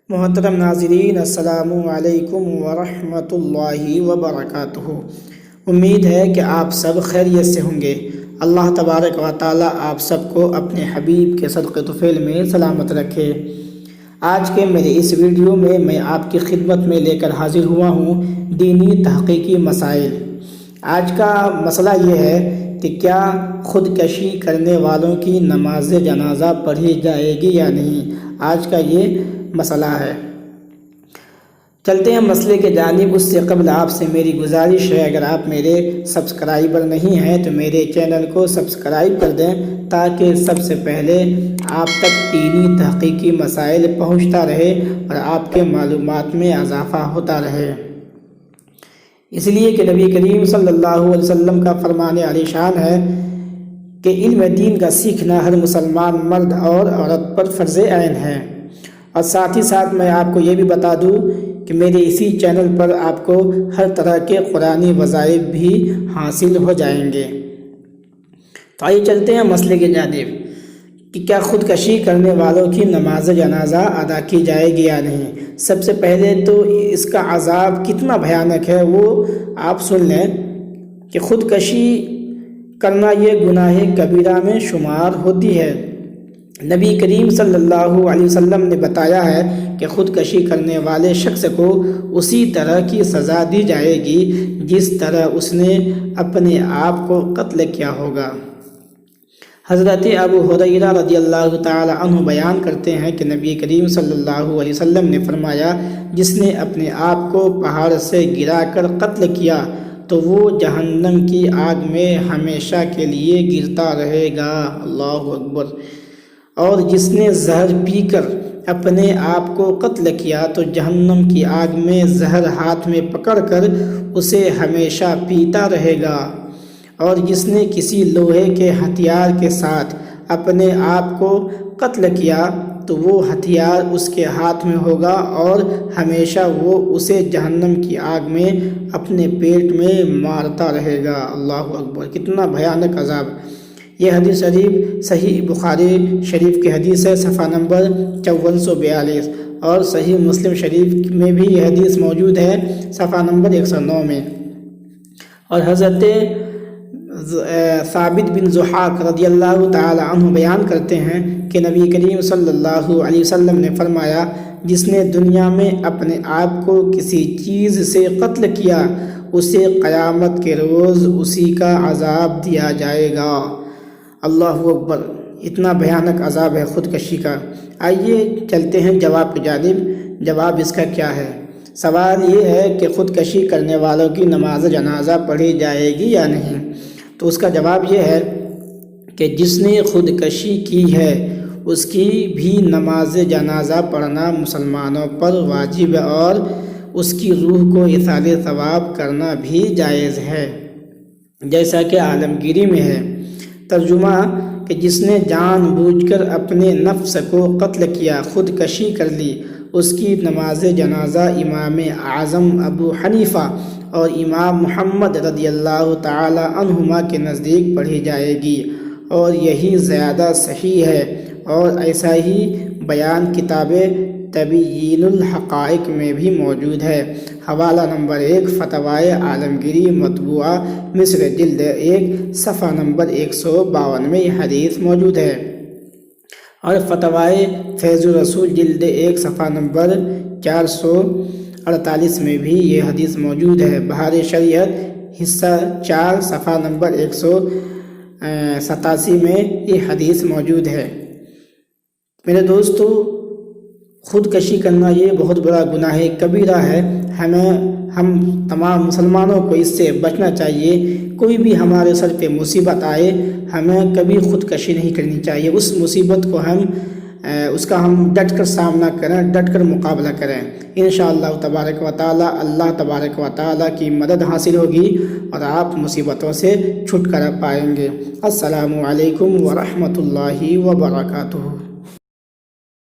محترم ناظرین، السلام علیکم ورحمۃ اللہ وبرکاتہ۔ امید ہے کہ آپ سب خیریت سے ہوں گے۔ اللہ تبارک و تعالیٰ آپ سب کو اپنے حبیب کے صدقے طفیل میں سلامت رکھے۔ آج کے میرے اس ویڈیو میں آپ کی خدمت میں لے کر حاضر ہوا ہوں دینی تحقیقی مسائل۔ آج کا مسئلہ یہ ہے کہ کیا خودکشی کرنے والوں کی نماز جنازہ پڑھی جائے گی یا نہیں۔ آج کا یہ مسئلہ ہے۔ چلتے ہیں مسئلے کے جانب۔ اس سے قبل آپ سے میری گزارش ہے، اگر آپ میرے سبسکرائبر نہیں ہیں تو میرے چینل کو سبسکرائب کر دیں تاکہ سب سے پہلے آپ تک دینی تحقیقی مسائل پہنچتا رہے اور آپ کے معلومات میں اضافہ ہوتا رہے۔ اس لیے کہ نبی کریم صلی اللہ علیہ وسلم کا فرمان عالی شان ہے کہ علم دین کا سیکھنا ہر مسلمان مرد اور عورت پر فرض عین ہے۔ اور ساتھ ہی ساتھ میں آپ کو یہ بھی بتا دوں کہ میرے اسی چینل پر آپ کو ہر طرح کے قرآنی وظائف بھی حاصل ہو جائیں گے۔ تو آئیے چلتے ہیں مسئلے کی جانب کہ کیا خودکشی کرنے والوں کی نماز جنازہ ادا کی جائے گی یا نہیں۔ سب سے پہلے تو اس کا عذاب کتنا بھیانک ہے وہ آپ سن لیں کہ خودکشی کرنا یہ گناہ کبیرہ میں شمار ہوتی ہے۔ نبی کریم صلی اللہ علیہ وسلم نے بتایا ہے کہ خودکشی کرنے والے شخص کو اسی طرح کی سزا دی جائے گی جس طرح اس نے اپنے آپ کو قتل کیا ہوگا۔ حضرت ابو ہریرہ رضی اللہ تعالی عنہ بیان کرتے ہیں کہ نبی کریم صلی اللہ علیہ وسلم نے فرمایا، جس نے اپنے آپ کو پہاڑ سے گرا کر قتل کیا تو وہ جہنم کی آگ میں ہمیشہ کے لیے گرتا رہے گا۔ اللہ اکبر۔ اور جس نے زہر پی کر اپنے آپ کو قتل کیا تو جہنم کی آگ میں زہر ہاتھ میں پکڑ کر اسے ہمیشہ پیتا رہے گا۔ اور جس نے کسی لوہے کے ہتھیار کے ساتھ اپنے آپ کو قتل کیا تو وہ ہتھیار اس کے ہاتھ میں ہوگا اور ہمیشہ وہ اسے جہنم کی آگ میں اپنے پیٹ میں مارتا رہے گا۔ اللہ اکبر، کتنا بھیانک عذاب۔ یہ حدیث شریف صحیح بخاری شریف کی حدیث ہے، صفحہ نمبر 5442، اور صحیح مسلم شریف میں بھی یہ حدیث موجود ہے، صفحہ نمبر 109 میں۔ اور حضرت ثابت بن ضحاک رضی اللہ تعالی عنہ بیان کرتے ہیں کہ نبی کریم صلی اللہ علیہ وسلم نے فرمایا، جس نے دنیا میں اپنے آپ کو کسی چیز سے قتل کیا اسے قیامت کے روز اسی کا عذاب دیا جائے گا۔ اللہ اکبر، اتنا بھیانک عذاب ہے خودکشی کا۔ آئیے چلتے ہیں جواب کی جانب۔ جواب اس کا کیا ہے؟ سوال یہ ہے کہ خودکشی کرنے والوں کی نماز جنازہ پڑھی جائے گی یا نہیں۔ تو اس کا جواب یہ ہے کہ جس نے خودکشی کی ہے اس کی بھی نماز جنازہ پڑھنا مسلمانوں پر واجب ہے اور اس کی روح کو ایصال ثواب کرنا بھی جائز ہے، جیسا کہ عالمگیری میں ہے۔ ترجمہ کہ جس نے جان بوجھ کر اپنے نفس کو قتل کیا، خودکشی کر لی، اس کی نماز جنازہ امام اعظم ابو حنیفہ اور امام محمد رضی اللہ تعالی عنہما کے نزدیک پڑھی جائے گی، اور یہی زیادہ صحیح ہے۔ اور ایسا ہی بیان کتاب تبیین الحقائق میں بھی موجود ہے۔ حوالہ نمبر 1، فتاوی عالمگیری مطبوعہ مصر، جلد 1، صفحہ نمبر 152 میں یہ حدیث موجود ہے۔ اور فتاوی فیض الرسول، جلد 1، صفحہ نمبر 448 میں بھی یہ حدیث موجود ہے۔ بہار شریعت، حصہ 4، صفحہ نمبر 187 میں یہ حدیث موجود ہے۔ میرے دوستو، خودکشی کرنا یہ بہت بڑا گناہ کبیرہ ہے۔ ہم تمام مسلمانوں کو اس سے بچنا چاہیے۔ کوئی بھی ہمارے سر پہ مصیبت آئے، ہمیں کبھی خودکشی نہیں کرنی چاہیے۔ اس مصیبت کو اس کا ہم ڈٹ کر سامنا کریں، ڈٹ کر مقابلہ کریں۔ انشاءاللہ تبارک و تعالی اللہ تبارک و تعالی کی مدد حاصل ہوگی اور آپ مصیبتوں سے چھٹکارا پائیں گے۔ السلام علیکم ورحمۃ اللہ وبرکاتہ۔